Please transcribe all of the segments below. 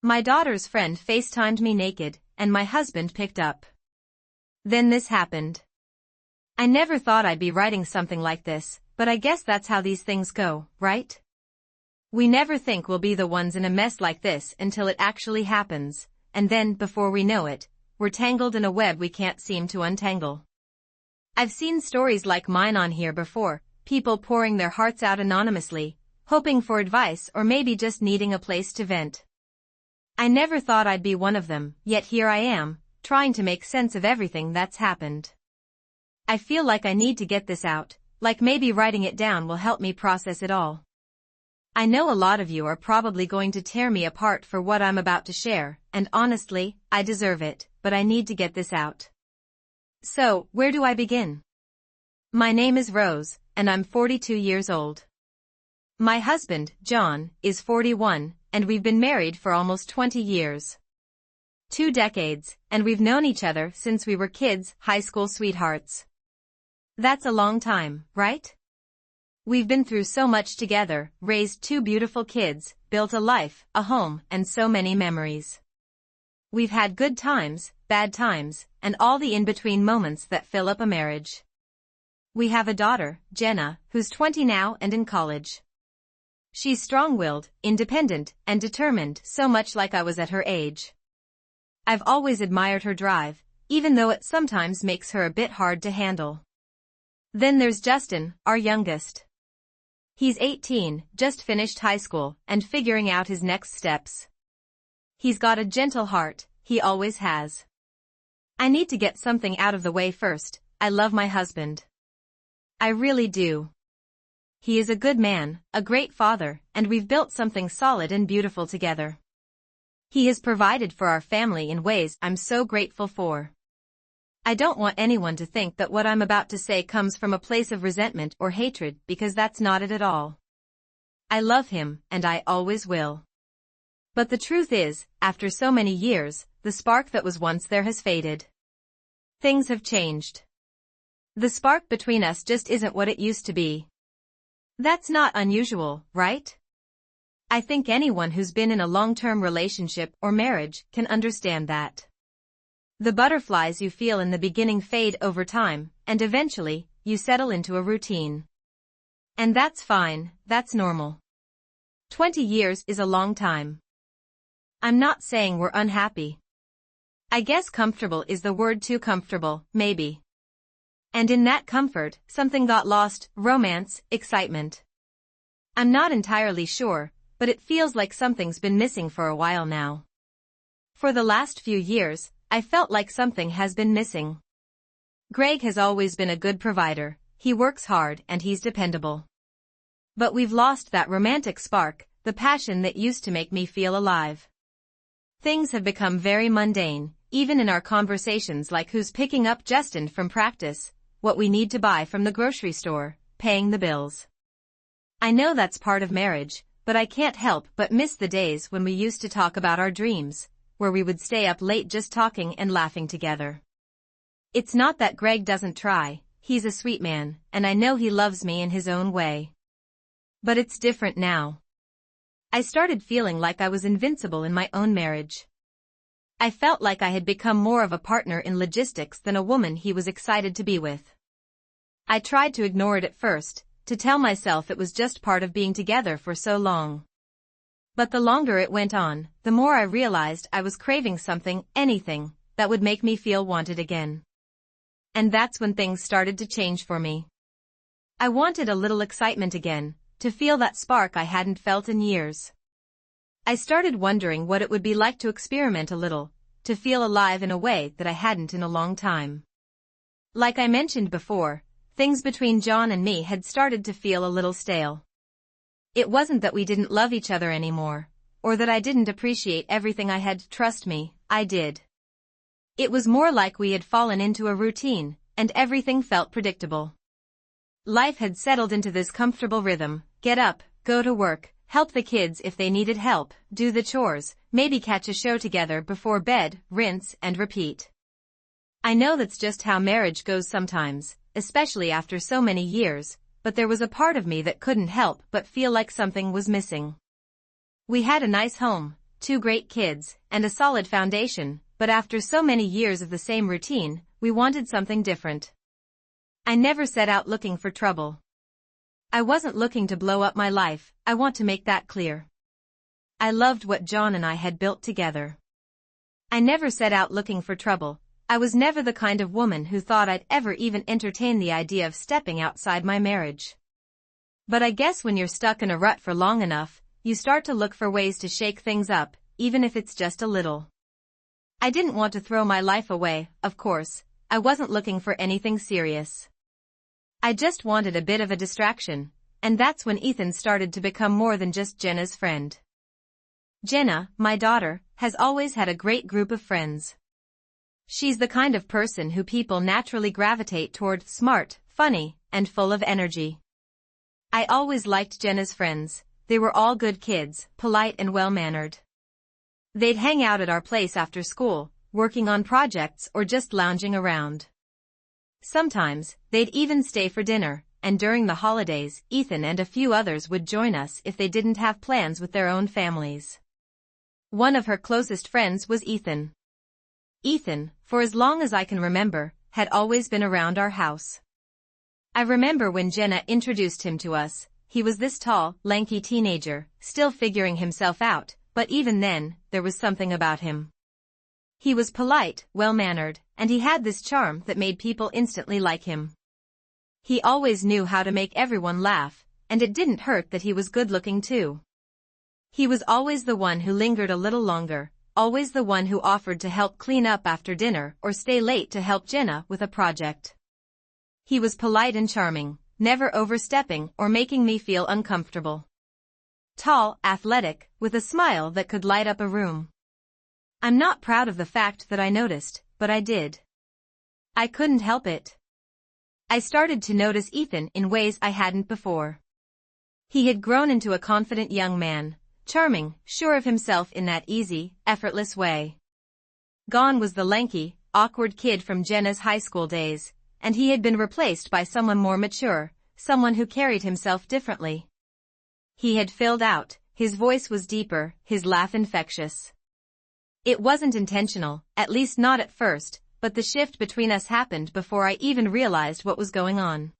My daughter's friend FaceTimed me naked, and my husband picked up. Then this happened. I never thought I'd be writing something like this, but I guess that's how these things go, right? We never think we'll be the ones in a mess like this until it actually happens, and then, before we know it, we're tangled in a web we can't seem to untangle. I've seen stories like mine on here before, people pouring their hearts out anonymously, hoping for advice or maybe just needing a place to vent. I never thought I'd be one of them, yet here I am, trying to make sense of everything that's happened. I feel like I need to get this out, like maybe writing it down will help me process it all. I know a lot of you are probably going to tear me apart for what I'm about to share, and honestly, I deserve it, but I need to get this out. So, where do I begin? My name is Rose, and I'm 42 years old. My husband, John, is 41, and we've been married for almost 20 years. 2 decades, and we've known each other since we were kids, high school sweethearts. That's a long time, right? We've been through so much together, raised 2 beautiful kids, built a life, a home, and so many memories. We've had good times, bad times, and all the in-between moments that fill up a marriage. We have a daughter, Jenna, who's 20 now and in college. She's strong-willed, independent, and determined, so much like I was at her age. I've always admired her drive, even though it sometimes makes her a bit hard to handle. Then there's Justin, our youngest. He's 18, just finished high school, and figuring out his next steps. He's got a gentle heart, he always has. I need to get something out of the way first. I love my husband. I really do. He is a good man, a great father, and we've built something solid and beautiful together. He has provided for our family in ways I'm so grateful for. I don't want anyone to think that what I'm about to say comes from a place of resentment or hatred, because that's not it at all. I love him, and I always will. But the truth is, after so many years, the spark that was once there has faded. Things have changed. The spark between us just isn't what it used to be. That's not unusual, right? I think anyone who's been in a long-term relationship or marriage can understand that. The butterflies you feel in the beginning fade over time, and eventually, you settle into a routine. And that's fine, that's normal. 20 years is a long time. I'm not saying we're unhappy. I guess comfortable is the word, too comfortable, maybe. And in that comfort, something got lost, romance, excitement. I'm not entirely sure, but it feels like something's been missing for a while now. For the last few years, I felt like something has been missing. Greg has always been a good provider, he works hard and he's dependable. But we've lost that romantic spark, the passion that used to make me feel alive. Things have become very mundane, even in our conversations, like who's picking up Justin from practice, what we need to buy from the grocery store, paying the bills. I know that's part of marriage, but I can't help but miss the days when we used to talk about our dreams, where we would stay up late just talking and laughing together. It's not that Greg doesn't try, he's a sweet man, and I know he loves me in his own way. But it's different now. I started feeling like I was invincible in my own marriage. I felt like I had become more of a partner in logistics than a woman he was excited to be with. I tried to ignore it at first, to tell myself it was just part of being together for so long. But the longer it went on, the more I realized I was craving something, anything, that would make me feel wanted again. And that's when things started to change for me. I wanted a little excitement again, to feel that spark I hadn't felt in years. I started wondering what it would be like to experiment a little, to feel alive in a way that I hadn't in a long time. Like I mentioned before, things between John and me had started to feel a little stale. It wasn't that we didn't love each other anymore, or that I didn't appreciate everything I had. Trust me, I did. It was more like we had fallen into a routine, and everything felt predictable. Life had settled into this comfortable rhythm: get up, go to work, help the kids if they needed help, do the chores, maybe catch a show together before bed, rinse and repeat. I know that's just how marriage goes sometimes, especially after so many years, but there was a part of me that couldn't help but feel like something was missing. We had a nice home, 2 great kids, and a solid foundation, but after so many years of the same routine, we wanted something different. I never set out looking for trouble. I wasn't looking to blow up my life, I want to make that clear. I loved what John and I had built together. I never set out looking for trouble. I was never the kind of woman who thought I'd ever even entertain the idea of stepping outside my marriage. But I guess when you're stuck in a rut for long enough, you start to look for ways to shake things up, even if it's just a little. I didn't want to throw my life away, of course. I wasn't looking for anything serious. I just wanted a bit of a distraction, and that's when Ethan started to become more than just Jenna's friend. Jenna, my daughter, has always had a great group of friends. She's the kind of person who people naturally gravitate toward, smart, funny, and full of energy. I always liked Jenna's friends. They were all good kids, polite and well-mannered. They'd hang out at our place after school, working on projects or just lounging around. Sometimes, they'd even stay for dinner, and during the holidays, Ethan and a few others would join us if they didn't have plans with their own families. One of her closest friends was Ethan. Ethan, for as long as I can remember, had always been around our house. I remember when Jenna introduced him to us. He was this tall, lanky teenager, still figuring himself out, but even then, there was something about him. He was polite, well-mannered, and he had this charm that made people instantly like him. He always knew how to make everyone laugh, and it didn't hurt that he was good-looking too. He was always the one who lingered a little longer, always the one who offered to help clean up after dinner or stay late to help Jenna with a project. He was polite and charming, never overstepping or making me feel uncomfortable. Tall, athletic, with a smile that could light up a room. I'm not proud of the fact that I noticed, but I did. I couldn't help it. I started to notice Ethan in ways I hadn't before. He had grown into a confident young man, charming, sure of himself in that easy, effortless way. Gone was the lanky, awkward kid from Jenna's high school days, and he had been replaced by someone more mature, someone who carried himself differently. He had filled out, his voice was deeper, his laugh infectious. It wasn't intentional, at least not at first, but the shift between us happened before I even realized what was going on.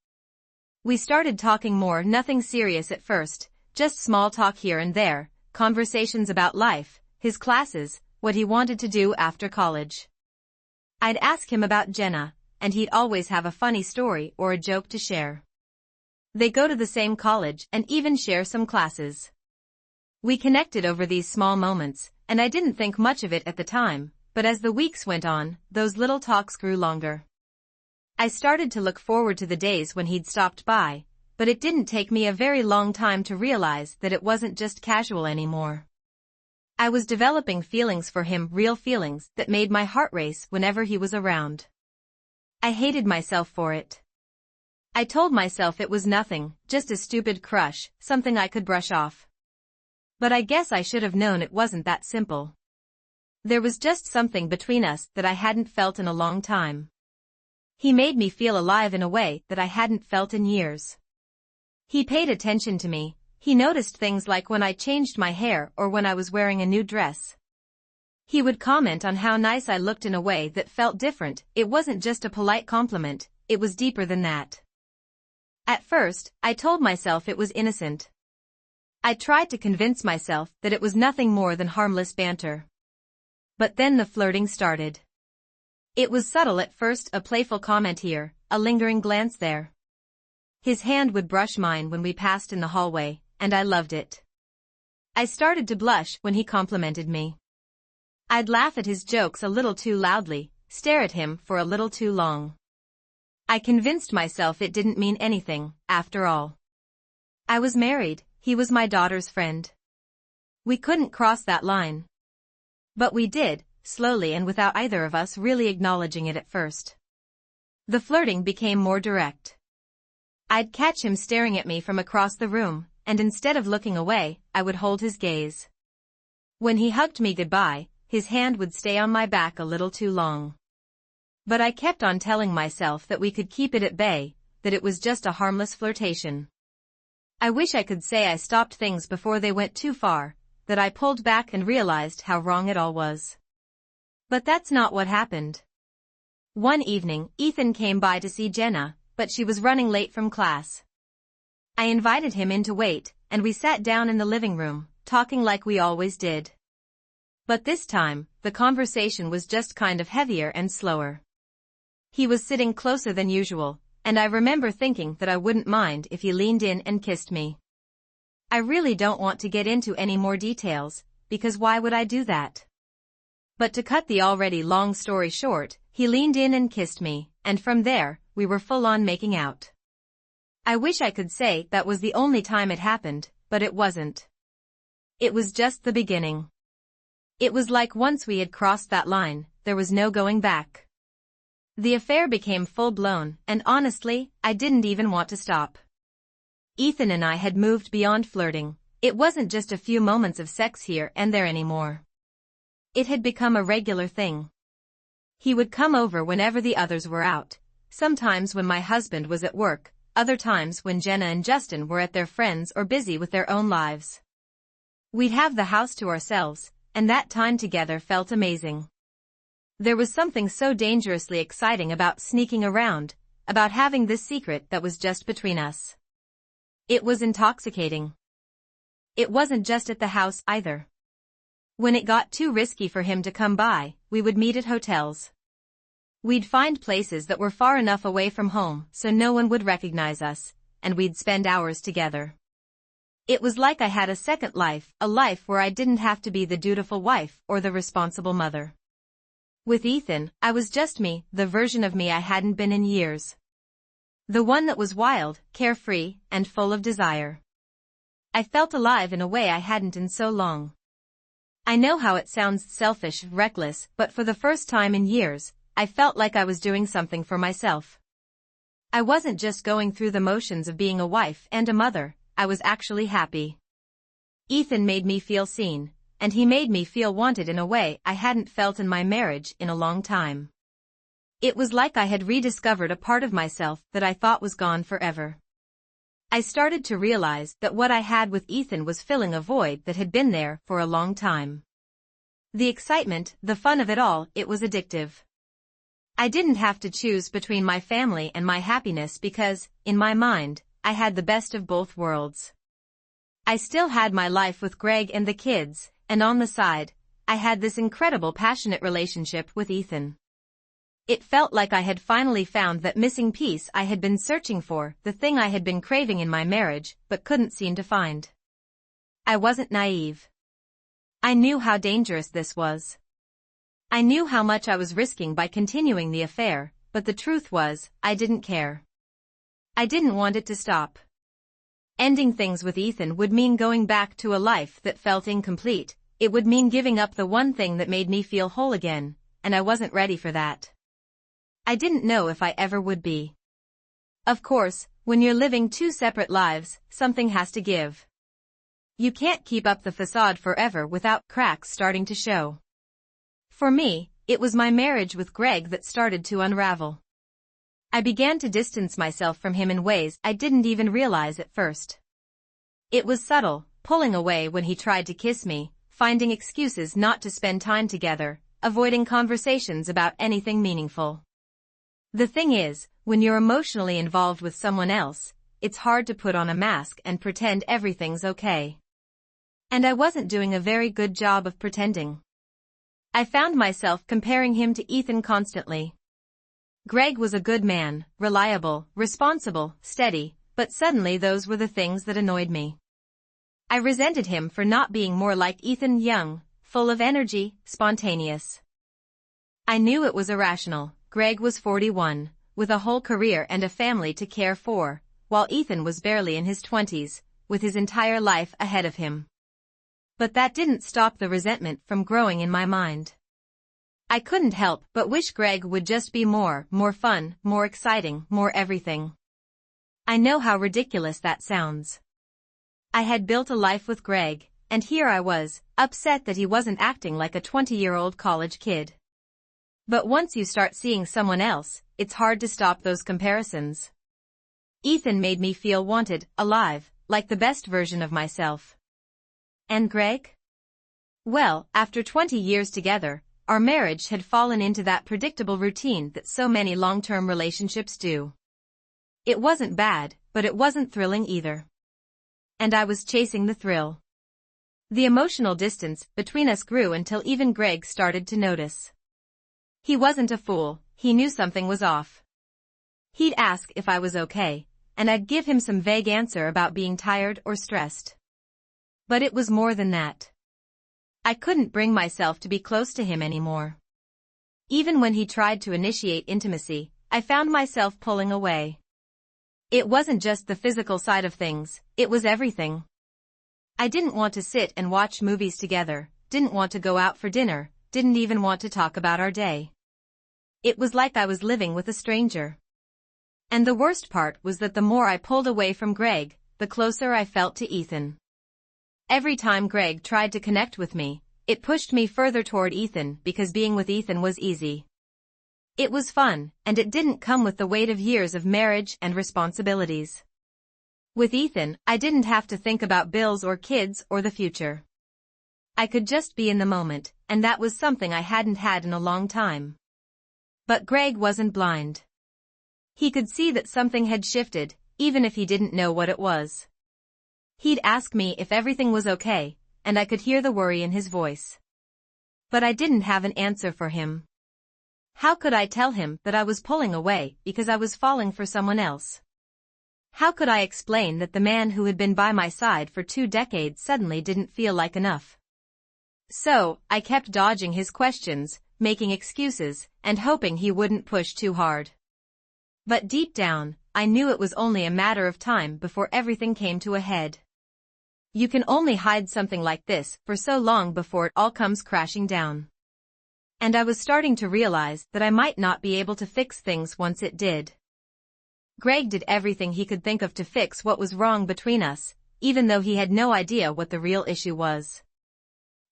We started talking more, nothing serious at first, just small talk here and there, conversations about life, his classes, what he wanted to do after college. I'd ask him about Jenna, and he'd always have a funny story or a joke to share. They go to the same college and even share some classes. We connected over these small moments, and I didn't think much of it at the time, but as the weeks went on, those little talks grew longer. I started to look forward to the days when he'd stopped by, but it didn't take me a very long time to realize that it wasn't just casual anymore. I was developing feelings for him, real feelings that made my heart race whenever he was around. I hated myself for it. I told myself it was nothing, just a stupid crush, something I could brush off. But I guess I should have known it wasn't that simple. There was just something between us that I hadn't felt in a long time. He made me feel alive in a way that I hadn't felt in years. He paid attention to me. He noticed things like when I changed my hair or when I was wearing a new dress. He would comment on how nice I looked in a way that felt different. It wasn't just a polite compliment, it was deeper than that. At first, I told myself it was innocent. I tried to convince myself that it was nothing more than harmless banter. But then the flirting started. It was subtle at first, a playful comment here, a lingering glance there. His hand would brush mine when we passed in the hallway, and I loved it. I started to blush when he complimented me. I'd laugh at his jokes a little too loudly, stare at him for a little too long. I convinced myself it didn't mean anything, after all. I was married, he was my daughter's friend. We couldn't cross that line. But we did, slowly and without either of us really acknowledging it at first. The flirting became more direct. I'd catch him staring at me from across the room, and instead of looking away, I would hold his gaze. When he hugged me goodbye, his hand would stay on my back a little too long. But I kept on telling myself that we could keep it at bay, that it was just a harmless flirtation. I wish I could say I stopped things before they went too far, that I pulled back and realized how wrong it all was. But that's not what happened. One evening, Ethan came by to see Jenna, but she was running late from class. I invited him in to wait, and we sat down in the living room, talking like we always did. But this time, the conversation was just kind of heavier and slower. He was sitting closer than usual, and I remember thinking that I wouldn't mind if he leaned in and kissed me. I really don't want to get into any more details, because why would I do that? But to cut the already long story short, he leaned in and kissed me, and from there, we were full on making out. I wish I could say that was the only time it happened, but it wasn't. It was just the beginning. It was like once we had crossed that line, there was no going back. The affair became full-blown, and honestly, I didn't even want to stop. Ethan and I had moved beyond flirting. It wasn't just a few moments of sex here and there anymore. It had become a regular thing. He would come over whenever the others were out, sometimes when my husband was at work, other times when Jenna and Justin were at their friends or busy with their own lives. We'd have the house to ourselves, and that time together felt amazing. There was something so dangerously exciting about sneaking around, about having this secret that was just between us. It was intoxicating. It wasn't just at the house either. When it got too risky for him to come by, we would meet at hotels. We'd find places that were far enough away from home so no one would recognize us, and we'd spend hours together. It was like I had a second life, a life where I didn't have to be the dutiful wife or the responsible mother. With Ethan, I was just me, the version of me I hadn't been in years. The one that was wild, carefree, and full of desire. I felt alive in a way I hadn't in so long. I know how it sounds selfish, reckless, but for the first time in years, I felt like I was doing something for myself. I wasn't just going through the motions of being a wife and a mother, I was actually happy. Ethan made me feel seen, and he made me feel wanted in a way I hadn't felt in my marriage in a long time. It was like I had rediscovered a part of myself that I thought was gone forever. I started to realize that what I had with Ethan was filling a void that had been there for a long time. The excitement, the fun of it all, it was addictive. I didn't have to choose between my family and my happiness because, in my mind, I had the best of both worlds. I still had my life with Greg and the kids, and on the side, I had this incredible passionate relationship with Ethan. It felt like I had finally found that missing piece I had been searching for, the thing I had been craving in my marriage but couldn't seem to find. I wasn't naive. I knew how dangerous this was. I knew how much I was risking by continuing the affair, but the truth was, I didn't care. I didn't want it to stop. Ending things with Ethan would mean going back to a life that felt incomplete. It would mean giving up the one thing that made me feel whole again, and I wasn't ready for that. I didn't know if I ever would be. Of course, when you're living two separate lives, something has to give. You can't keep up the facade forever without cracks starting to show. For me, it was my marriage with Greg that started to unravel. I began to distance myself from him in ways I didn't even realize at first. It was subtle, pulling away when he tried to kiss me, finding excuses not to spend time together, avoiding conversations about anything meaningful. The thing is, when you're emotionally involved with someone else, it's hard to put on a mask and pretend everything's okay. And I wasn't doing a very good job of pretending. I found myself comparing him to Ethan constantly. Greg was a good man, reliable, responsible, steady, but suddenly those were the things that annoyed me. I resented him for not being more like Ethan, young, full of energy, spontaneous. I knew it was irrational. Greg was 41, with a whole career and a family to care for, while Ethan was barely in his 20s, with his entire life ahead of him. But that didn't stop the resentment from growing in my mind. I couldn't help but wish Greg would just be more fun, more exciting, more everything. I know how ridiculous that sounds. I had built a life with Greg, and here I was, upset that he wasn't acting like a 20-year-old college kid. But once you start seeing someone else, it's hard to stop those comparisons. Ethan made me feel wanted, alive, like the best version of myself. And Greg? Well, after 20 years together, our marriage had fallen into that predictable routine that so many long-term relationships do. It wasn't bad, but it wasn't thrilling either. And I was chasing the thrill. The emotional distance between us grew until even Greg started to notice. He wasn't a fool, he knew something was off. He'd ask if I was okay, and I'd give him some vague answer about being tired or stressed. But it was more than that. I couldn't bring myself to be close to him anymore. Even when he tried to initiate intimacy, I found myself pulling away. It wasn't just the physical side of things, it was everything. I didn't want to sit and watch movies together, didn't want to go out for dinner, didn't even want to talk about our day. It was like I was living with a stranger. And the worst part was that the more I pulled away from Greg, the closer I felt to Ethan. Every time Greg tried to connect with me, it pushed me further toward Ethan because being with Ethan was easy. It was fun, and it didn't come with the weight of years of marriage and responsibilities. With Ethan, I didn't have to think about bills or kids or the future. I could just be in the moment, and that was something I hadn't had in a long time. But Greg wasn't blind. He could see that something had shifted, even if he didn't know what it was. He'd ask me if everything was okay, and I could hear the worry in his voice. But I didn't have an answer for him. How could I tell him that I was pulling away because I was falling for someone else? How could I explain that the man who had been by my side for 2 decades suddenly didn't feel like enough? So, I kept dodging his questions, making excuses, and hoping he wouldn't push too hard. But deep down, I knew it was only a matter of time before everything came to a head. You can only hide something like this for so long before it all comes crashing down. And I was starting to realize that I might not be able to fix things once it did. Greg did everything he could think of to fix what was wrong between us, even though he had no idea what the real issue was.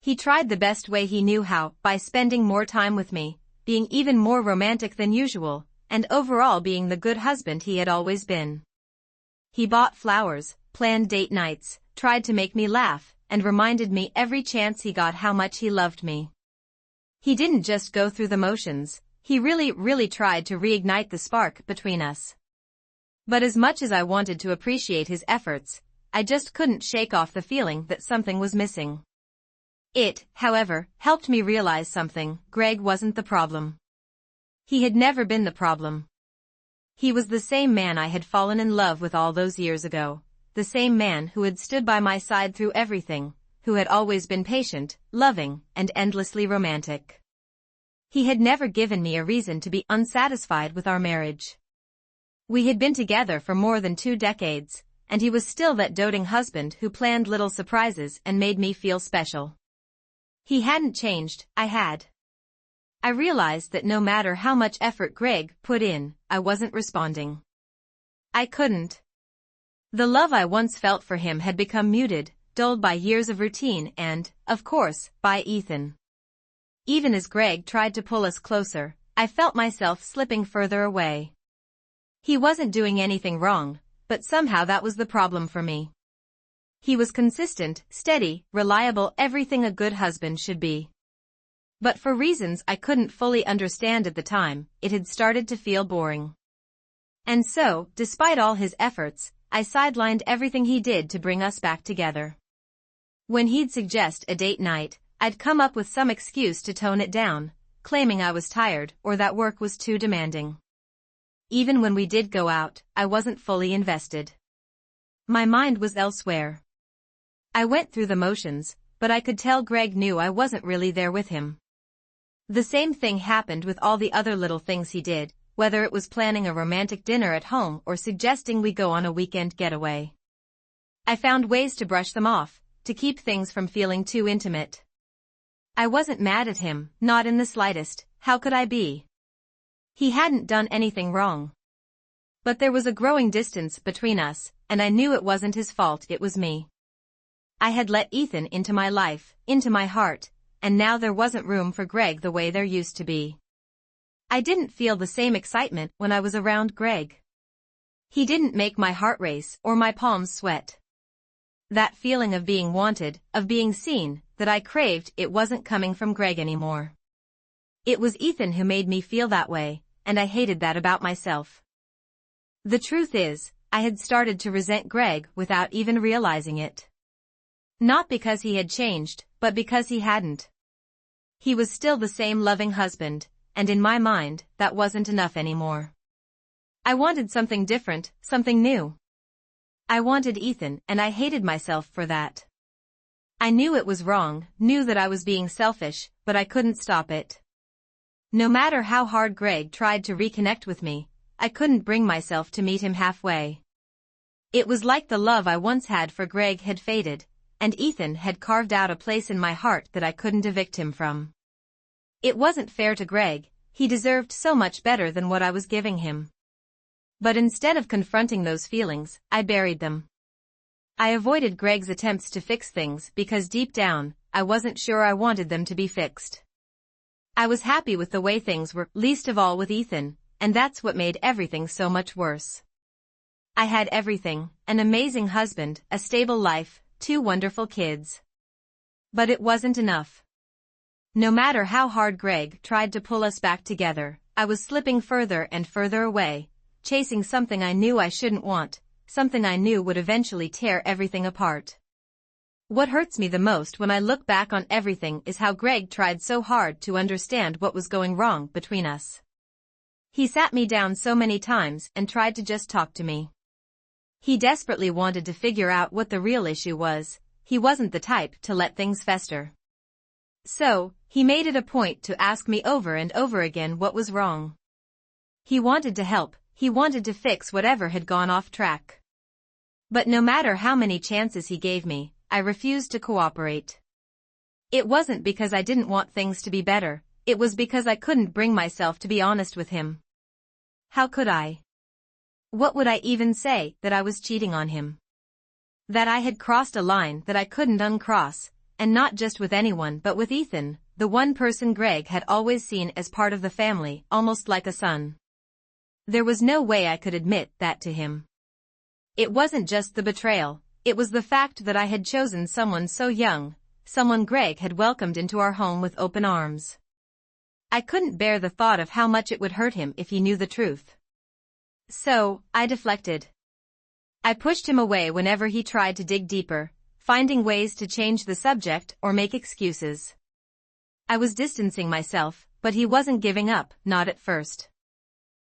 He tried the best way he knew how, by spending more time with me, being even more romantic than usual, and overall being the good husband he had always been. He bought flowers, planned date nights, tried to make me laugh, and reminded me every chance he got how much he loved me. He didn't just go through the motions, he really tried to reignite the spark between us. But as much as I wanted to appreciate his efforts, I just couldn't shake off the feeling that something was missing. It, however, helped me realize something: Greg wasn't the problem. He had never been the problem. He was the same man I had fallen in love with all those years ago, the same man who had stood by my side through everything, who had always been patient, loving, and endlessly romantic. He had never given me a reason to be unsatisfied with our marriage. We had been together for more than 2 decades, and he was still that doting husband who planned little surprises and made me feel special. He hadn't changed, I had. I realized that no matter how much effort Greg put in, I wasn't responding. I couldn't. The love I once felt for him had become muted, dulled by years of routine and, of course, by Ethan. Even as Greg tried to pull us closer, I felt myself slipping further away. He wasn't doing anything wrong, but somehow that was the problem for me. He was consistent, steady, reliable, everything a good husband should be. But for reasons I couldn't fully understand at the time, it had started to feel boring. And so, despite all his efforts, I sidelined everything he did to bring us back together. When he'd suggest a date night, I'd come up with some excuse to tone it down, claiming I was tired or that work was too demanding. Even when we did go out, I wasn't fully invested. My mind was elsewhere. I went through the motions, but I could tell Greg knew I wasn't really there with him. The same thing happened with all the other little things he did, whether it was planning a romantic dinner at home or suggesting we go on a weekend getaway. I found ways to brush them off, to keep things from feeling too intimate. I wasn't mad at him, not in the slightest. How could I be? He hadn't done anything wrong. But there was a growing distance between us, and I knew it wasn't his fault, it was me. I had let Ethan into my life, into my heart, and now there wasn't room for Greg the way there used to be. I didn't feel the same excitement when I was around Greg. He didn't make my heart race or my palms sweat. That feeling of being wanted, of being seen, that I craved, it wasn't coming from Greg anymore. It was Ethan who made me feel that way, and I hated that about myself. The truth is, I had started to resent Greg without even realizing it. Not because he had changed, but because he hadn't. He was still the same loving husband, and in my mind, that wasn't enough anymore. I wanted something different, something new. I wanted Ethan, and I hated myself for that. I knew it was wrong, knew that I was being selfish, but I couldn't stop it. No matter how hard Greg tried to reconnect with me, I couldn't bring myself to meet him halfway. It was like the love I once had for Greg had faded, and Ethan had carved out a place in my heart that I couldn't evict him from. It wasn't fair to Greg, he deserved so much better than what I was giving him. But instead of confronting those feelings, I buried them. I avoided Greg's attempts to fix things because deep down, I wasn't sure I wanted them to be fixed. I was happy with the way things were, least of all with Ethan, and that's what made everything so much worse. I had everything, an amazing husband, a stable life, 2 wonderful kids. But it wasn't enough. No matter how hard Greg tried to pull us back together, I was slipping further and further away, chasing something I knew I shouldn't want, something I knew would eventually tear everything apart. What hurts me the most when I look back on everything is how Greg tried so hard to understand what was going wrong between us. He sat me down so many times and tried to just talk to me. He desperately wanted to figure out what the real issue was. He wasn't the type to let things fester. So, he made it a point to ask me over and over again what was wrong. He wanted to help, he wanted to fix whatever had gone off track. But no matter how many chances he gave me, I refused to cooperate. It wasn't because I didn't want things to be better, it was because I couldn't bring myself to be honest with him. How could I? What would I even say? That I was cheating on him? That I had crossed a line that I couldn't uncross, and not just with anyone but with Ethan, the one person Greg had always seen as part of the family, almost like a son. There was no way I could admit that to him. It wasn't just the betrayal. It was the fact that I had chosen someone so young, someone Greg had welcomed into our home with open arms. I couldn't bear the thought of how much it would hurt him if he knew the truth. So, I deflected. I pushed him away whenever he tried to dig deeper, finding ways to change the subject or make excuses. I was distancing myself, but he wasn't giving up, not at first.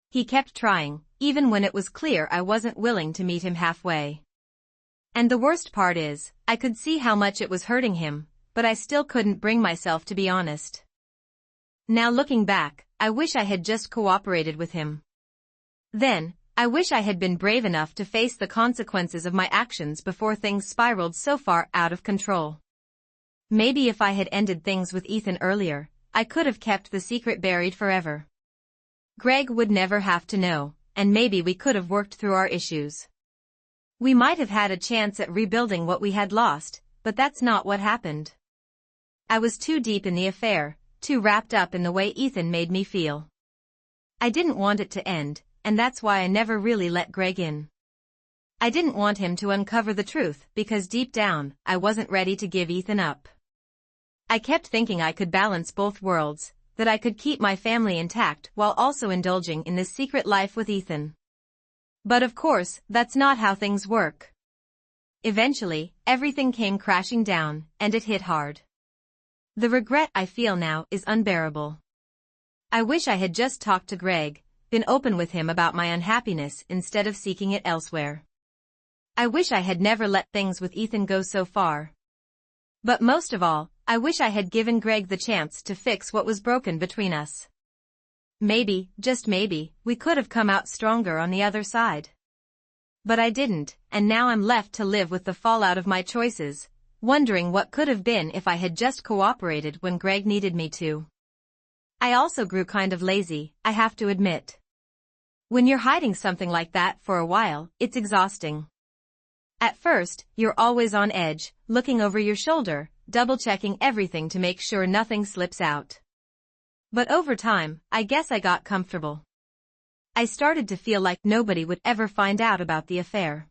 He kept trying, even when it was clear I wasn't willing to meet him halfway. And the worst part is, I could see how much it was hurting him, but I still couldn't bring myself to be honest. Now looking back, I wish I had just cooperated with him. Then, I wish I had been brave enough to face the consequences of my actions before things spiraled so far out of control. Maybe if I had ended things with Ethan earlier, I could have kept the secret buried forever. Greg would never have to know, and maybe we could have worked through our issues. We might have had a chance at rebuilding what we had lost, but that's not what happened. I was too deep in the affair, too wrapped up in the way Ethan made me feel. I didn't want it to end, and that's why I never really let Greg in. I didn't want him to uncover the truth because deep down, I wasn't ready to give Ethan up. I kept thinking I could balance both worlds, that I could keep my family intact while also indulging in this secret life with Ethan. But of course, that's not how things work. Eventually, everything came crashing down, and it hit hard. The regret I feel now is unbearable. I wish I had just talked to Greg, been open with him about my unhappiness instead of seeking it elsewhere. I wish I had never let things with Ethan go so far. But most of all, I wish I had given Greg the chance to fix what was broken between us. Maybe, just maybe, we could have come out stronger on the other side. But I didn't, and now I'm left to live with the fallout of my choices, wondering what could have been if I had just cooperated when Greg needed me to. I also grew kind of lazy, I have to admit. When you're hiding something like that for a while, it's exhausting. At first, you're always on edge, looking over your shoulder, double-checking everything to make sure nothing slips out. But over time, I guess I got comfortable. I started to feel like nobody would ever find out about the affair.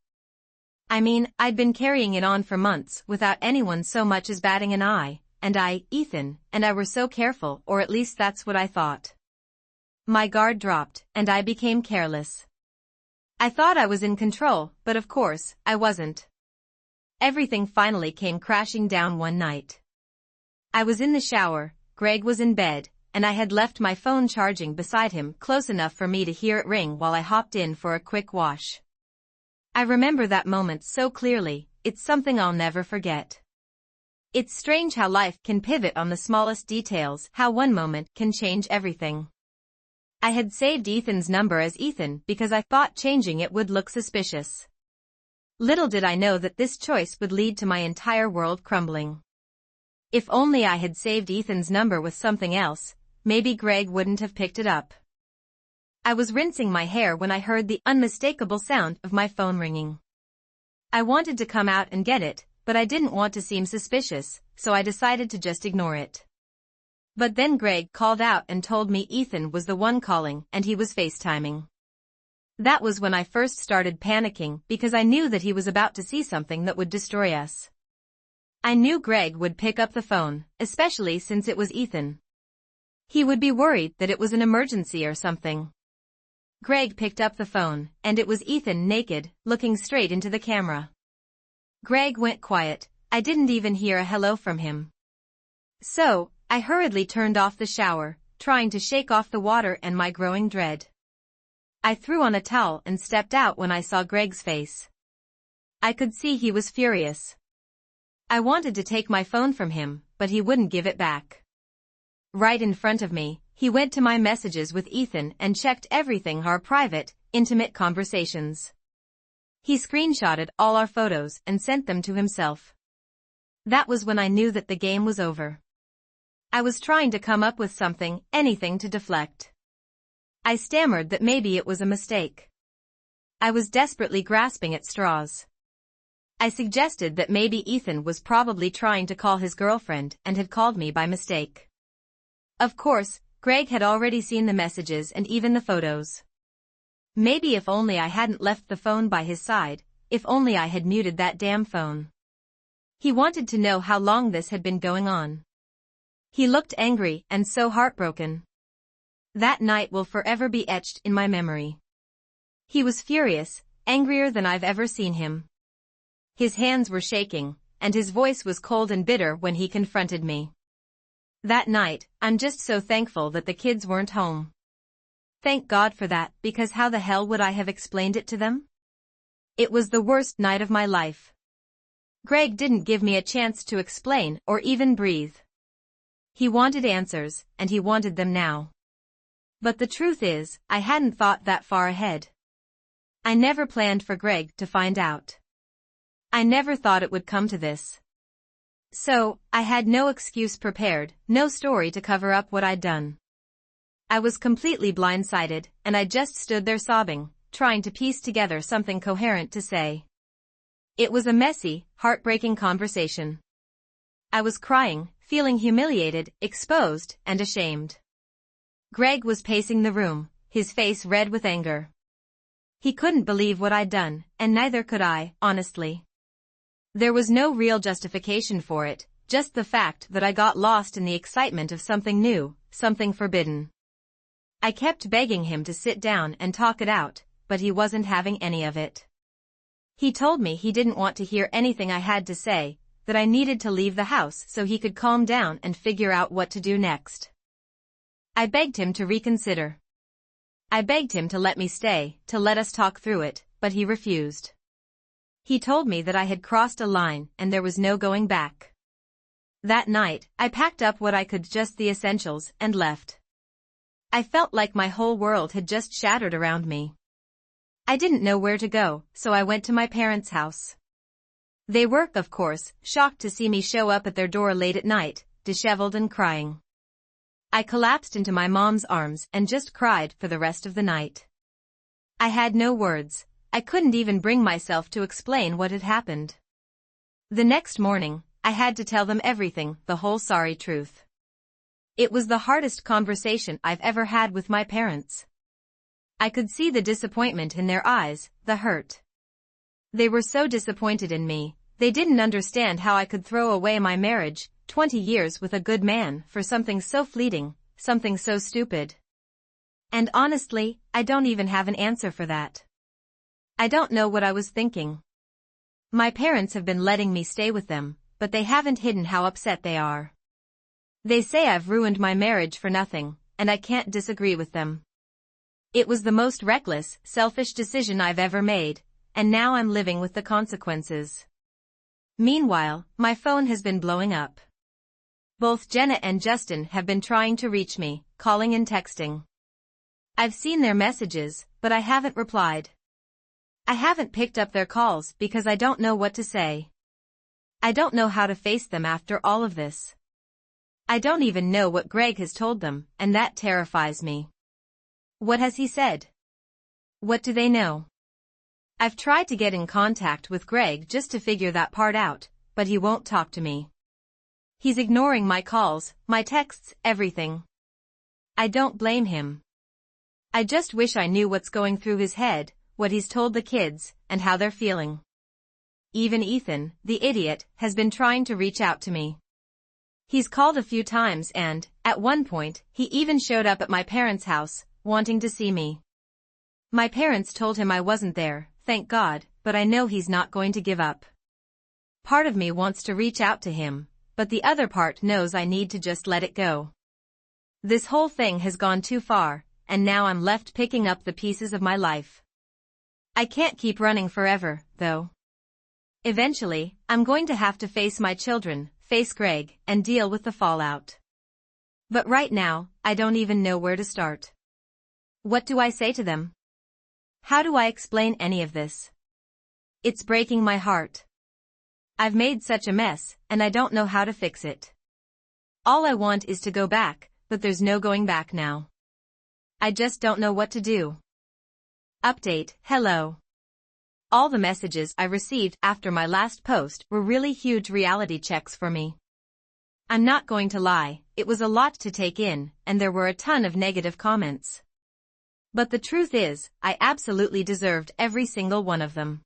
I mean, I'd been carrying it on for months without anyone so much as batting an eye, and Ethan, and I were so careful, or at least that's what I thought. My guard dropped, and I became careless. I thought I was in control, but of course, I wasn't. Everything finally came crashing down one night. I was in the shower, Greg was in bed, and I had left my phone charging beside him close enough for me to hear it ring while I hopped in for a quick wash. I remember that moment so clearly, it's something I'll never forget. It's strange how life can pivot on the smallest details, how one moment can change everything. I had saved Ethan's number as Ethan because I thought changing it would look suspicious. Little did I know that this choice would lead to my entire world crumbling. If only I had saved Ethan's number with something else, maybe Greg wouldn't have picked it up. I was rinsing my hair when I heard the unmistakable sound of my phone ringing. I wanted to come out and get it, but I didn't want to seem suspicious, so I decided to just ignore it. But then Greg called out and told me Ethan was the one calling and he was FaceTiming. That was when I first started panicking because I knew that he was about to see something that would destroy us. I knew Greg would pick up the phone, especially since it was Ethan. He would be worried that it was an emergency or something. Greg picked up the phone, and it was Ethan naked, looking straight into the camera. Greg went quiet, I didn't even hear a hello from him. So, I hurriedly turned off the shower, trying to shake off the water and my growing dread. I threw on a towel and stepped out when I saw Greg's face. I could see he was furious. I wanted to take my phone from him, but he wouldn't give it back. Right in front of me, he went to my messages with Ethan and checked everything, our private, intimate conversations. He screenshotted all our photos and sent them to himself. That was when I knew that the game was over. I was trying to come up with something, anything to deflect. I stammered that maybe it was a mistake. I was desperately grasping at straws. I suggested that maybe Ethan was probably trying to call his girlfriend and had called me by mistake. Of course, Greg had already seen the messages and even the photos. Maybe if only I hadn't left the phone by his side, if only I had muted that damn phone. He wanted to know how long this had been going on. He looked angry and so heartbroken. That night will forever be etched in my memory. He was furious, angrier than I've ever seen him. His hands were shaking, and his voice was cold and bitter when he confronted me. That night, I'm just so thankful that the kids weren't home. Thank God for that, because how the hell would I have explained it to them? It was the worst night of my life. Greg didn't give me a chance to explain or even breathe. He wanted answers, and he wanted them now. But the truth is, I hadn't thought that far ahead. I never planned for Greg to find out. I never thought it would come to this. So, I had no excuse prepared, no story to cover up what I'd done. I was completely blindsided, and I just stood there sobbing, trying to piece together something coherent to say. It was a messy, heartbreaking conversation. I was crying, feeling humiliated, exposed, and ashamed. Greg was pacing the room, his face red with anger. He couldn't believe what I'd done, and neither could I, honestly. There was no real justification for it, just the fact that I got lost in the excitement of something new, something forbidden. I kept begging him to sit down and talk it out, but he wasn't having any of it. He told me he didn't want to hear anything I had to say, that I needed to leave the house so he could calm down and figure out what to do next. I begged him to reconsider. I begged him to let me stay, to let us talk through it, but he refused. He told me that I had crossed a line and there was no going back. That night, I packed up what I could, just the essentials, and left. I felt like my whole world had just shattered around me. I didn't know where to go, so I went to my parents' house. They were, of course, shocked to see me show up at their door late at night, disheveled and crying. I collapsed into my mom's arms and just cried for the rest of the night. I had no words. I couldn't even bring myself to explain what had happened. The next morning, I had to tell them everything, the whole sorry truth. It was the hardest conversation I've ever had with my parents. I could see the disappointment in their eyes, the hurt. They were so disappointed in me, they didn't understand how I could throw away my marriage, 20 years with a good man for something so fleeting, something so stupid? And honestly, I don't even have an answer for that. I don't know what I was thinking. My parents have been letting me stay with them, but they haven't hidden how upset they are. They say I've ruined my marriage for nothing, and I can't disagree with them. It was the most reckless, selfish decision I've ever made, and now I'm living with the consequences. Meanwhile, my phone has been blowing up. Both Jenna and Justin have been trying to reach me, calling and texting. I've seen their messages, but I haven't replied. I haven't picked up their calls because I don't know what to say. I don't know how to face them after all of this. I don't even know what Greg has told them, and that terrifies me. What has he said? What do they know? I've tried to get in contact with Greg just to figure that part out, but he won't talk to me. He's ignoring my calls, my texts, everything. I don't blame him. I just wish I knew what's going through his head, what he's told the kids, and how they're feeling. Even Ethan, the idiot, has been trying to reach out to me. He's called a few times and, at one point, he even showed up at my parents' house, wanting to see me. My parents told him I wasn't there, thank God, but I know he's not going to give up. Part of me wants to reach out to him, but the other part knows I need to just let it go. This whole thing has gone too far, and now I'm left picking up the pieces of my life. I can't keep running forever, though. Eventually, I'm going to have to face my children, face Greg, and deal with the fallout. But right now, I don't even know where to start. What do I say to them? How do I explain any of this? It's breaking my heart. I've made such a mess, and I don't know how to fix it. All I want is to go back, but there's no going back now. I just don't know what to do. Update, hello. All the messages I received after my last post were really huge reality checks for me. I'm not going to lie, it was a lot to take in, and there were a ton of negative comments. But the truth is, I absolutely deserved every single one of them.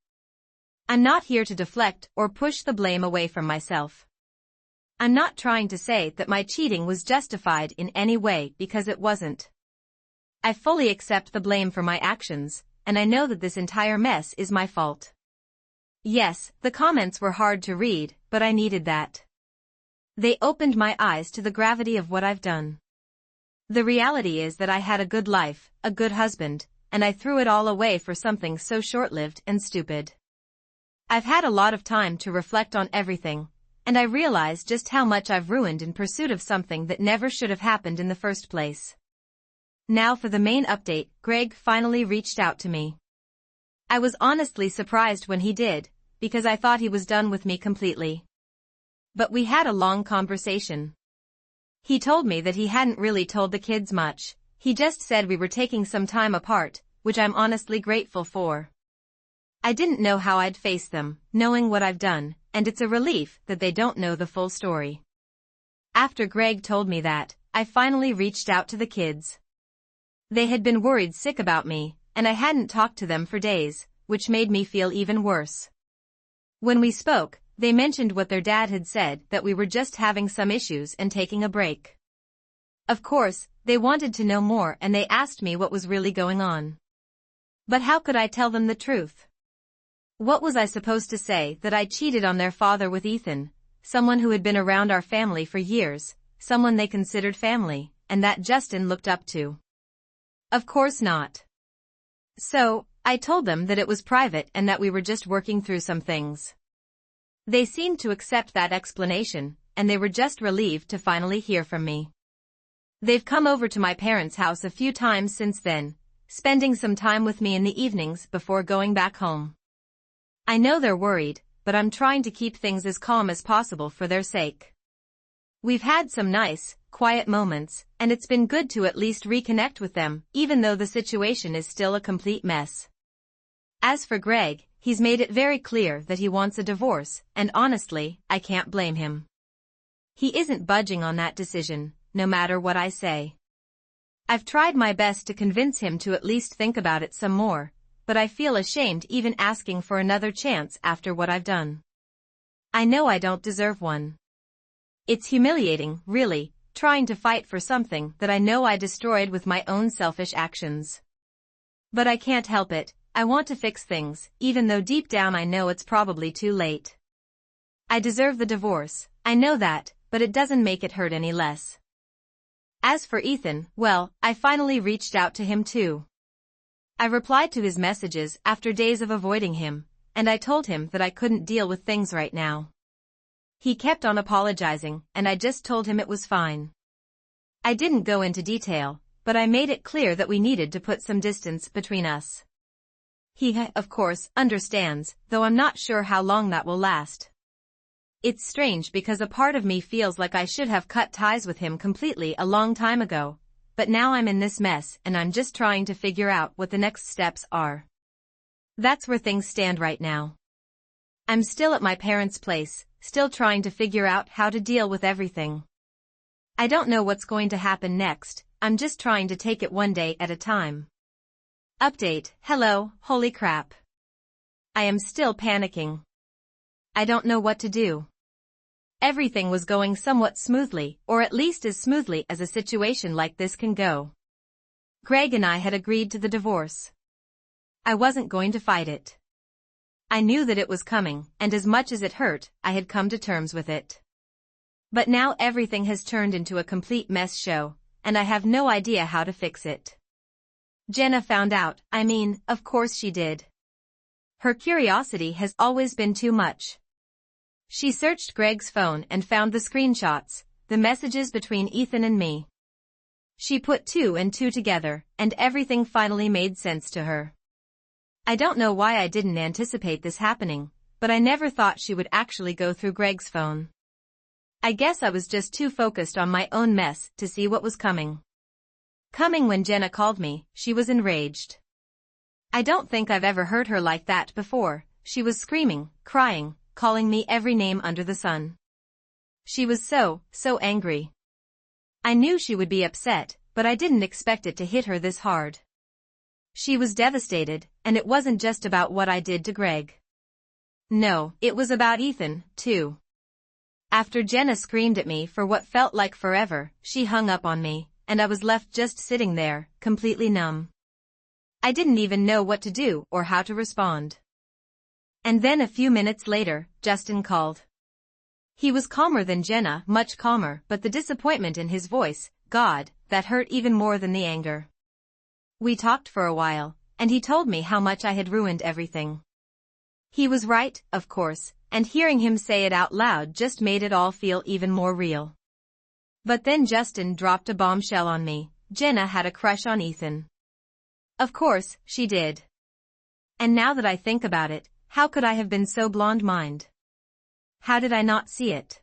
I'm not here to deflect or push the blame away from myself. I'm not trying to say that my cheating was justified in any way because it wasn't. I fully accept the blame for my actions, and I know that this entire mess is my fault. Yes, the comments were hard to read, but I needed that. They opened my eyes to the gravity of what I've done. The reality is that I had a good life, a good husband, and I threw it all away for something so short-lived and stupid. I've had a lot of time to reflect on everything, and I realize just how much I've ruined in pursuit of something that never should have happened in the first place. Now for the main update, Greg finally reached out to me. I was honestly surprised when he did, because I thought he was done with me completely. But we had a long conversation. He told me that he hadn't really told the kids much, he just said we were taking some time apart, which I'm honestly grateful for. I didn't know how I'd face them, knowing what I've done, and it's a relief that they don't know the full story. After Greg told me that, I finally reached out to the kids. They had been worried sick about me, and I hadn't talked to them for days, which made me feel even worse. When we spoke, they mentioned what their dad had said, that we were just having some issues and taking a break. Of course, they wanted to know more and they asked me what was really going on. But how could I tell them the truth? What was I supposed to say, that I cheated on their father with Ethan, someone who had been around our family for years, someone they considered family, and that Justin looked up to? Of course not. So, I told them that it was private and that we were just working through some things. They seemed to accept that explanation, and they were just relieved to finally hear from me. They've come over to my parents' house a few times since then, spending some time with me in the evenings before going back home. I know they're worried, but I'm trying to keep things as calm as possible for their sake. We've had some nice, quiet moments, and it's been good to at least reconnect with them, even though the situation is still a complete mess. As for Greg, he's made it very clear that he wants a divorce, and honestly, I can't blame him. He isn't budging on that decision, no matter what I say. I've tried my best to convince him to at least think about it some more, but I feel ashamed even asking for another chance after what I've done. I know I don't deserve one. It's humiliating, really, trying to fight for something that I know I destroyed with my own selfish actions. But I can't help it, I want to fix things, even though deep down I know it's probably too late. I deserve the divorce, I know that, but it doesn't make it hurt any less. As for Ethan, well, I finally reached out to him too. I replied to his messages after days of avoiding him, and I told him that I couldn't deal with things right now. He kept on apologizing, and I just told him it was fine. I didn't go into detail, but I made it clear that we needed to put some distance between us. He, of course, understands, though I'm not sure how long that will last. It's strange because a part of me feels like I should have cut ties with him completely a long time ago, but now I'm in this mess and I'm just trying to figure out what the next steps are. That's where things stand right now. I'm still at my parents' place, still trying to figure out how to deal with everything. I don't know what's going to happen next, I'm just trying to take it one day at a time. Update, hello, holy crap. I am still panicking. I don't know what to do. Everything was going somewhat smoothly, or at least as smoothly as a situation like this can go. Greg and I had agreed to the divorce. I wasn't going to fight it. I knew that it was coming, and as much as it hurt, I had come to terms with it. But now everything has turned into a complete mess show, and I have no idea how to fix it. Jenna found out, of course she did. Her curiosity has always been too much. She searched Greg's phone and found the screenshots, the messages between Ethan and me. She put 2 and 2 together, and everything finally made sense to her. I don't know why I didn't anticipate this happening, but I never thought she would actually go through Greg's phone. I guess I was just too focused on my own mess to see what was coming. When Jenna called me, she was enraged. I don't think I've ever heard her like that before. She was screaming, crying, calling me every name under the sun. She was so angry. I knew she would be upset, but I didn't expect it to hit her this hard. She was devastated, and it wasn't just about what I did to Greg. No, it was about Ethan, too. After Jenna screamed at me for what felt like forever, she hung up on me, and I was left just sitting there, completely numb. I didn't even know what to do or how to respond. And then a few minutes later, Justin called. He was calmer than Jenna, much calmer, but the disappointment in his voice, God, that hurt even more than the anger. We talked for a while, and he told me how much I had ruined everything. He was right, of course, and hearing him say it out loud just made it all feel even more real. But then Justin dropped a bombshell on me. Jenna had a crush on Ethan. Of course, she did. And now that I think about it, how could I have been so blonde-minded? How did I not see it?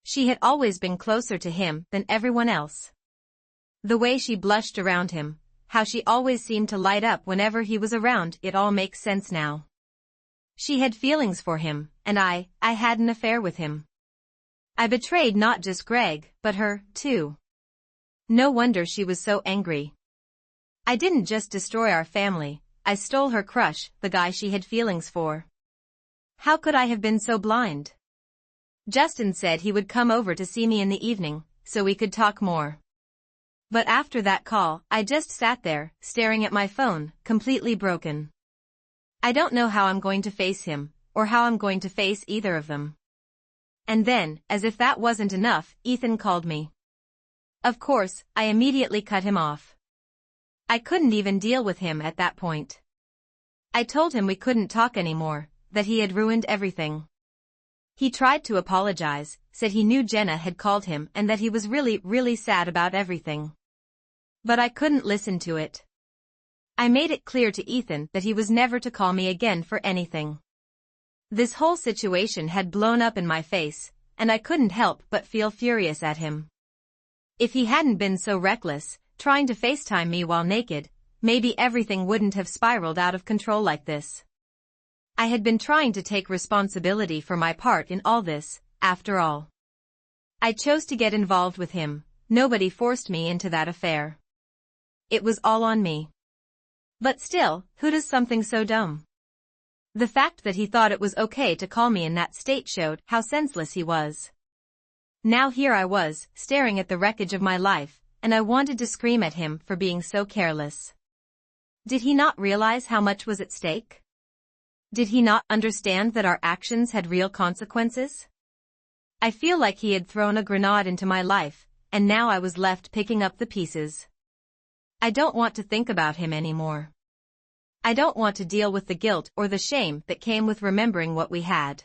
She had always been closer to him than everyone else. The way she blushed around him, how she always seemed to light up whenever he was around, it all makes sense now. She had feelings for him, and I had an affair with him. I betrayed not just Greg, but her, too. No wonder she was so angry. I didn't just destroy our family, I stole her crush, the guy she had feelings for. How could I have been so blind? Justin said he would come over to see me in the evening, so we could talk more. But after that call, I just sat there, staring at my phone, completely broken. I don't know how I'm going to face him, or how I'm going to face either of them. And then, as if that wasn't enough, Ethan called me. Of course, I immediately cut him off. I couldn't even deal with him at that point. I told him we couldn't talk anymore, that he had ruined everything. He tried to apologize, said he knew Jenna had called him and that he was really sad about everything. But I couldn't listen to it. I made it clear to Ethan that he was never to call me again for anything. This whole situation had blown up in my face, and I couldn't help but feel furious at him. If he hadn't been so reckless, trying to FaceTime me while naked, maybe everything wouldn't have spiraled out of control like this. I had been trying to take responsibility for my part in all this, after all. I chose to get involved with him, nobody forced me into that affair. It was all on me. But still, who does something so dumb? The fact that he thought it was okay to call me in that state showed how senseless he was. Now here I was, staring at the wreckage of my life, and I wanted to scream at him for being so careless. Did he not realize how much was at stake? Did he not understand that our actions had real consequences? I feel like he had thrown a grenade into my life, and now I was left picking up the pieces. I don't want to think about him anymore. I don't want to deal with the guilt or the shame that came with remembering what we had.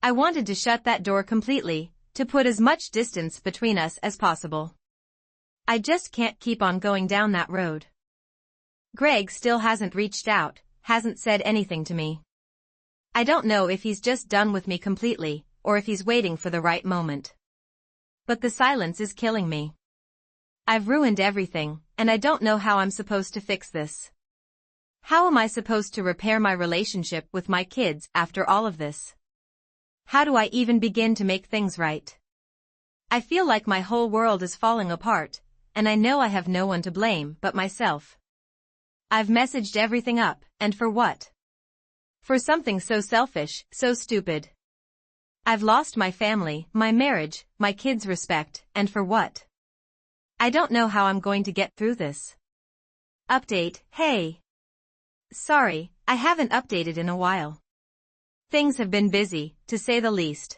I wanted to shut that door completely, to put as much distance between us as possible. I just can't keep on going down that road. Greg still hasn't reached out, hasn't said anything to me. I don't know if he's just done with me completely, or if he's waiting for the right moment. But the silence is killing me. I've ruined everything, and I don't know how I'm supposed to fix this. How am I supposed to repair my relationship with my kids after all of this? How do I even begin to make things right? I feel like my whole world is falling apart, and I know I have no one to blame but myself. I've messaged everything up, and for what? For something so selfish, so stupid. I've lost my family, my marriage, my kids' respect, and for what? I don't know how I'm going to get through this. Update, hey. Sorry, I haven't updated in a while. Things have been busy, to say the least.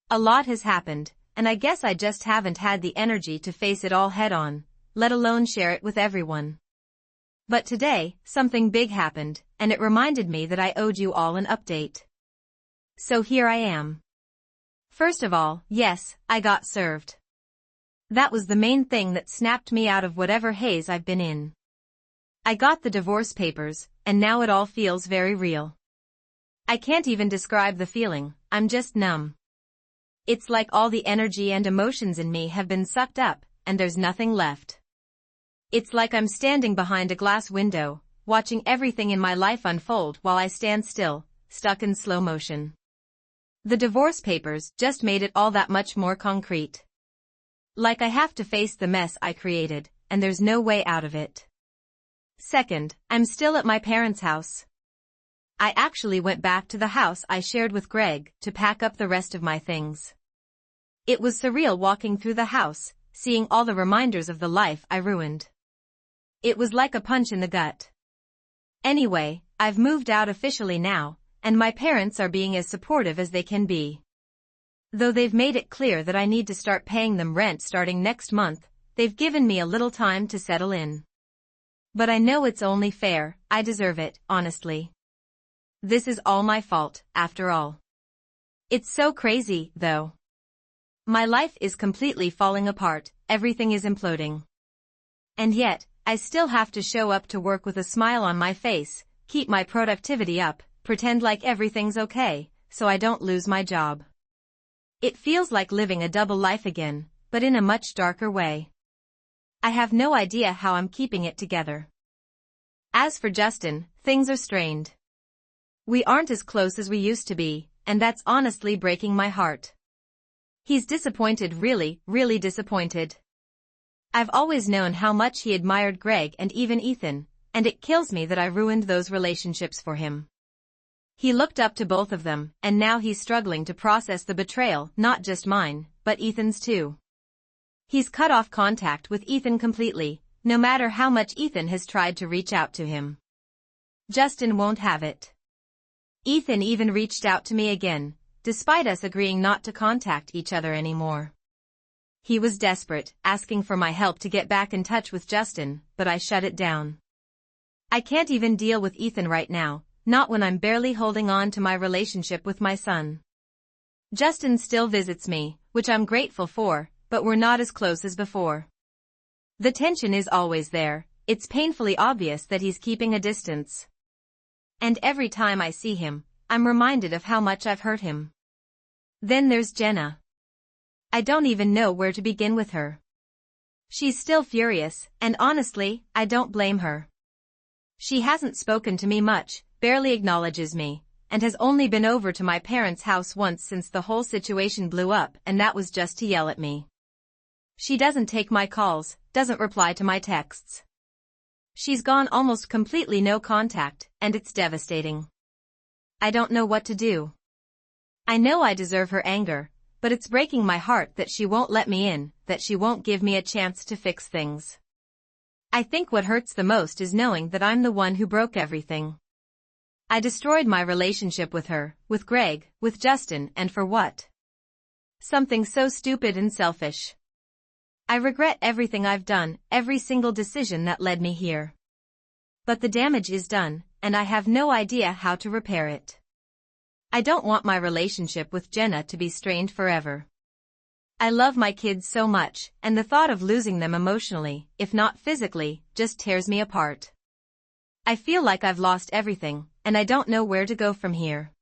A lot has happened, and I guess I just haven't had the energy to face it all head-on, let alone share it with everyone. But today, something big happened, and it reminded me that I owed you all an update. So here I am. First of all, yes, I got served. That was the main thing that snapped me out of whatever haze I've been in. I got the divorce papers, and now it all feels very real. I can't even describe the feeling, I'm just numb. It's like all the energy and emotions in me have been sucked up, and there's nothing left. It's like I'm standing behind a glass window, watching everything in my life unfold while I stand still, stuck in slow motion. The divorce papers just made it all that much more concrete. Like I have to face the mess I created, and there's no way out of it. Second, I'm still at my parents' house. I actually went back to the house I shared with Greg to pack up the rest of my things. It was surreal walking through the house, seeing all the reminders of the life I ruined. It was like a punch in the gut. Anyway, I've moved out officially now, and my parents are being as supportive as they can be. Though they've made it clear that I need to start paying them rent starting next month, they've given me a little time to settle in. But I know it's only fair, I deserve it, honestly. This is all my fault, after all. It's so crazy, though. My life is completely falling apart, everything is imploding. And yet, I still have to show up to work with a smile on my face, keep my productivity up, pretend like everything's okay, so I don't lose my job. It feels like living a double life again, but in a much darker way. I have no idea how I'm keeping it together. As for Justin, things are strained. We aren't as close as we used to be, and that's honestly breaking my heart. He's disappointed, really, really disappointed. I've always known how much he admired Greg and even Ethan, and it kills me that I ruined those relationships for him. He looked up to both of them, and now he's struggling to process the betrayal, not just mine, but Ethan's too. He's cut off contact with Ethan completely, no matter how much Ethan has tried to reach out to him. Justin won't have it. Ethan even reached out to me again, despite us agreeing not to contact each other anymore. He was desperate, asking for my help to get back in touch with Justin, but I shut it down. I can't even deal with Ethan right now, not when I'm barely holding on to my relationship with my son. Justin still visits me, which I'm grateful for, but we're not as close as before. The tension is always there, it's painfully obvious that he's keeping a distance. And every time I see him, I'm reminded of how much I've hurt him. Then there's Jenna. I don't even know where to begin with her. She's still furious, and honestly, I don't blame her. She hasn't spoken to me much, barely acknowledges me, and has only been over to my parents' house once since the whole situation blew up, and that was just to yell at me. She doesn't take my calls, doesn't reply to my texts. She's gone almost completely no contact, and it's devastating. I don't know what to do. I know I deserve her anger, but it's breaking my heart that she won't let me in, that she won't give me a chance to fix things. I think what hurts the most is knowing that I'm the one who broke everything. I destroyed my relationship with her, with Greg, with Justin, and for what? Something so stupid and selfish. I regret everything I've done, every single decision that led me here. But the damage is done, and I have no idea how to repair it. I don't want my relationship with Jenna to be strained forever. I love my kids so much, and the thought of losing them emotionally, if not physically, just tears me apart. I feel like I've lost everything, and I don't know where to go from here.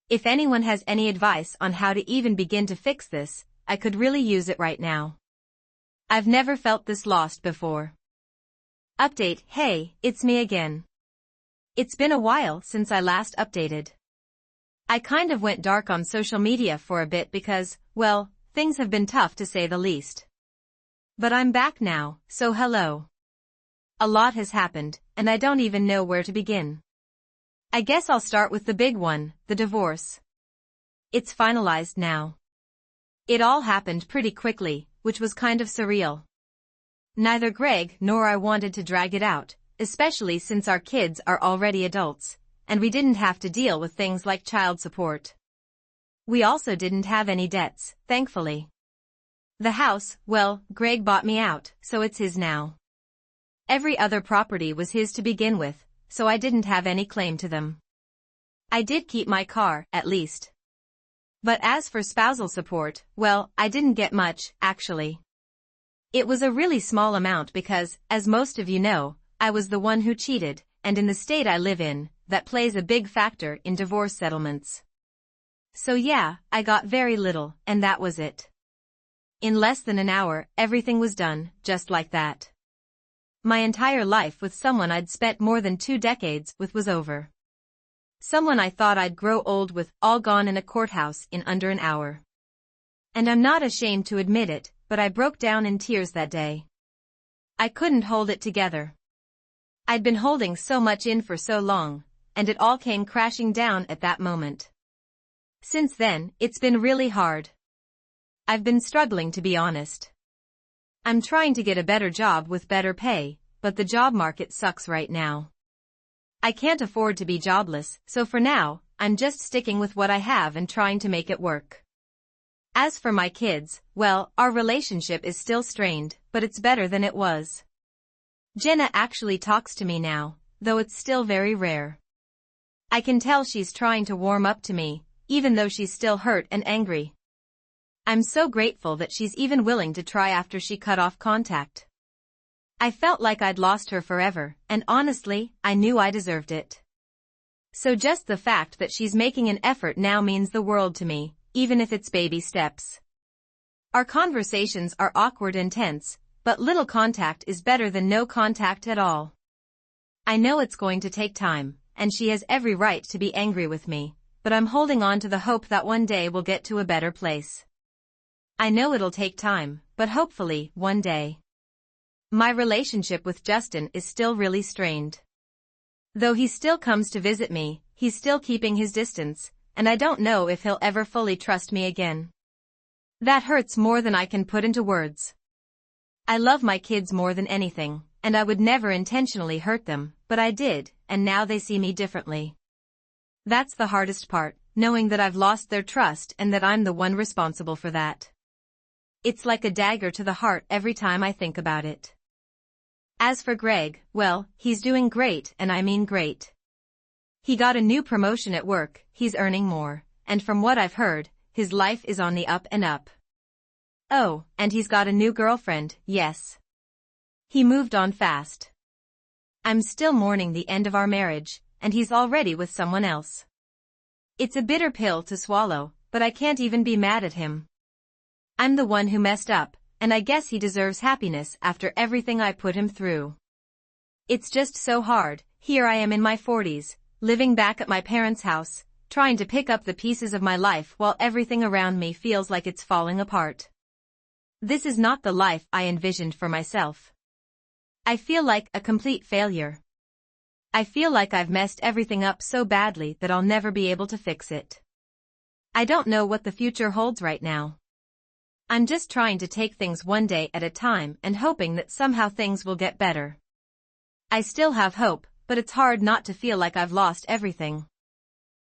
If anyone has any advice on how to even begin to fix this, I could really use it right now. I've never felt this lost before. Update: Hey, it's me again. It's been a while since I last updated. I kind of went dark on social media for a bit because, well, things have been tough to say the least. But I'm back now, so hello. A lot has happened, and I don't even know where to begin. I guess I'll start with the big one, the divorce. It's finalized now. It all happened pretty quickly, which was kind of surreal. Neither Greg nor I wanted to drag it out, especially since our kids are already adults, and we didn't have to deal with things like child support. We also didn't have any debts, thankfully. The house, well, Greg bought me out, so it's his now. Every other property was his to begin with, so I didn't have any claim to them. I did keep my car, at least. But as for spousal support, well, I didn't get much, actually. It was a really small amount because, as most of you know, I was the one who cheated, and in the state I live in, that plays a big factor in divorce settlements. So yeah, I got very little, and that was it. In less than an hour, everything was done, just like that. My entire life with someone I'd spent more than 2 decades with was over. Someone I thought I'd grow old with, all gone in a courthouse in under an hour. And I'm not ashamed to admit it, but I broke down in tears that day. I couldn't hold it together. I'd been holding so much in for so long, and it all came crashing down at that moment. Since then, it's been really hard. I've been struggling, to be honest. I'm trying to get a better job with better pay, but the job market sucks right now. I can't afford to be jobless, so for now, I'm just sticking with what I have and trying to make it work. As for my kids, well, our relationship is still strained, but it's better than it was. Jenna actually talks to me now, though it's still very rare. I can tell she's trying to warm up to me, even though she's still hurt and angry. I'm so grateful that she's even willing to try after she cut off contact. I felt like I'd lost her forever, and honestly, I knew I deserved it. So just the fact that she's making an effort now means the world to me, even if it's baby steps. Our conversations are awkward and tense, but little contact is better than no contact at all. I know it's going to take time, and she has every right to be angry with me, but I'm holding on to the hope that one day we'll get to a better place. I know it'll take time, but hopefully, one day. My relationship with Justin is still really strained. Though he still comes to visit me, he's still keeping his distance, and I don't know if he'll ever fully trust me again. That hurts more than I can put into words. I love my kids more than anything, and I would never intentionally hurt them, but I did, and now they see me differently. That's the hardest part, knowing that I've lost their trust and that I'm the one responsible for that. It's like a dagger to the heart every time I think about it. As for Greg, well, he's doing great, and I mean great. He got a new promotion at work, he's earning more, and from what I've heard, his life is on the up and up. Oh, and he's got a new girlfriend, yes. He moved on fast. I'm still mourning the end of our marriage, and he's already with someone else. It's a bitter pill to swallow, but I can't even be mad at him. I'm the one who messed up, and I guess he deserves happiness after everything I put him through. It's just so hard. Here I am in my 40s, living back at my parents' house, trying to pick up the pieces of my life while everything around me feels like it's falling apart. This is not the life I envisioned for myself. I feel like a complete failure. I feel like I've messed everything up so badly that I'll never be able to fix it. I don't know what the future holds right now. I'm just trying to take things one day at a time and hoping that somehow things will get better. I still have hope, but it's hard not to feel like I've lost everything.